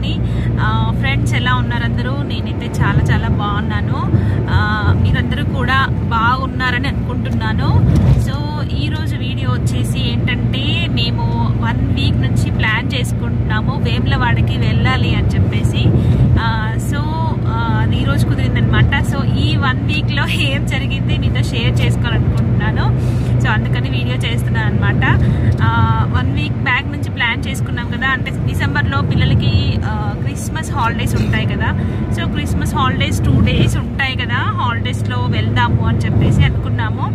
వ్లాగ్ని. Friends ఎలా ఉన్నారు అందరూ? నేనైతే చాలా చాలా బాగున్నాను. మీరందరూ కూడా బాగున్నారని అనుకుంటున్నాను. సో ఈరోజు వీడియో వచ్చేసి ఏంటంటే, మేము 1 వీక్ నుంచి ప్లాన్ చేసుకుంటున్నాము వేములవాడకి వెళ్ళాలి అని చెప్పేసి. సో అది ఈరోజు కుదిరిందనమాట. సో ఈ 1 వీక్లో ఏం జరిగింది మీతో షేర్ చేసుకోవాలనుకుంటున్నాను. సో అందుకని వీడియో చేస్తున్నాను అనమాట. 1 వీక్ బ్యాక్ నుంచి ప్లాన్ చేసుకున్నాం కదా, అంటే డిసెంబర్లో పిల్లలకి క్రిస్మస్ హాలిడేస్ ఉంటాయి కదా. సో క్రిస్మస్ హాలిడేస్ 2 days ఉంటాయి కదా, హాలిడేస్లో వెళ్దాము అని చెప్పేసి అనుకున్నాము.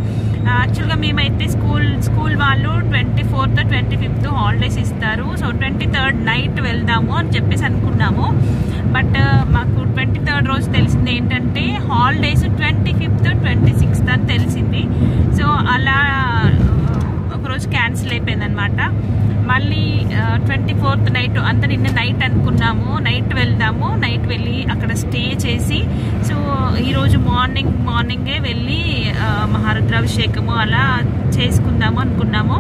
యాక్చువల్గా మేమైతే స్కూల్ వాళ్ళు 24th 25th హాలిడేస్ ఇస్తారు. సో 23rd నైట్ వెళ్దాము అని చెప్పేసి అనుకున్నాము. బట్ మాకు 23rd రోజు తెలిసింది ఏంటంటే హాలిడేస్ 25th 26th అని తెలిసింది. సో అలా ఒకరోజు క్యాన్సిల్ అయిపోయింది అనమాట. మళ్ళీ 24th నైట్ అంతా నిన్న నైట్ అనుకున్నాము, నైట్ వెళ్దాము, నైట్ వెళ్ళి అక్కడ స్టే చేసి సో ఈరోజు మార్నింగే వెళ్ళి మహారుద్రాభిషేకము అలా చేసుకుందాము అనుకున్నాము.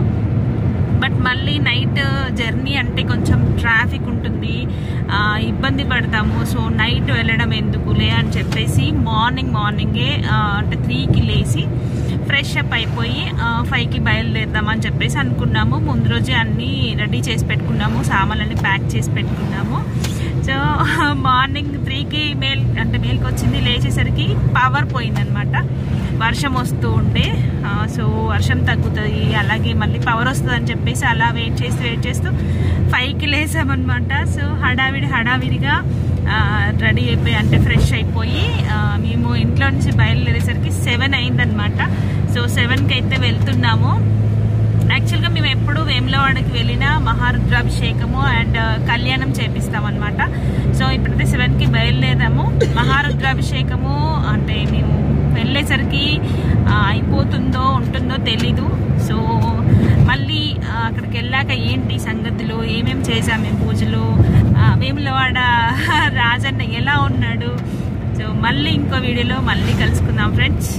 బట్ మళ్ళీ నైట్ జర్నీ అంటే కొంచెం ట్రాఫిక్ ఉంటుంది, ఇబ్బంది పడతాము. సో నైట్ వెళ్ళడం ఎందుకులే అని చెప్పేసి మార్నింగే అంటే 3కి లేచి ఫ్రెష్ అప్ అయిపోయి 5కి బయలుదేరుదామని చెప్పేసి అనుకున్నాము. ముందు రోజే అన్నీ రెడీ చేసి పెట్టుకున్నాము, సామాన్లన్నీ ప్యాక్ చేసి పెట్టుకున్నాము. సో మార్నింగ్ 3కి మేల్కి వచ్చింది. లేచేసరికి పవర్ పోయిందనమాట, వర్షం వస్తూ ఉంటే. సో వర్షం తగ్గుతుంది, అలాగే మళ్ళీ పవర్ వస్తుంది అని చెప్పేసి అలా వెయిట్ చేస్తూ 5కి లేసామన్నమాట. సో హడావిడిగా రెడీ అయిపోయి అంటే ఫ్రెష్ అయిపోయి మేము ఇంట్లో నుంచి బయలుదేరేసరికి 7 అయిందనమాట. సో 7కి అయితే వెళ్తున్నాము. యాక్చువల్గా మేము ఎప్పుడు వేములవాడకి వెళ్ళినా మహారుద్రాభిషేకము అండ్ కళ్యాణం చేపిస్తామన్నమాట. సో ఇప్పుడైతే 7కి బయలుదేరాము. మహారుద్రాభిషేకము అంటే మేము వెళ్ళేసరికి ఉంటుందో తెలీదు. సో మళ్ళీ అక్కడికి వెళ్ళాక ఏంటి సంగతులు, ఏమేమి చేసాం మేము పూజలు, వేములవాడ రాజన్న ఎలా ఉన్నాడు, సో మళ్ళీ ఇంకో వీడియోలో మళ్ళీ కలుసుకుందాం ఫ్రెండ్స్.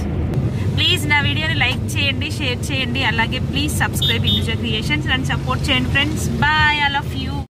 ప్లీజ్ నా వీడియోని లైక్ చేయండి, షేర్ చేయండి, అలాగే ప్లీజ్ సబ్స్క్రైబ్ ఇందుజా క్రియేషన్స్, నన్ను సపోర్ట్ చేయండి friends. Bye, I love you.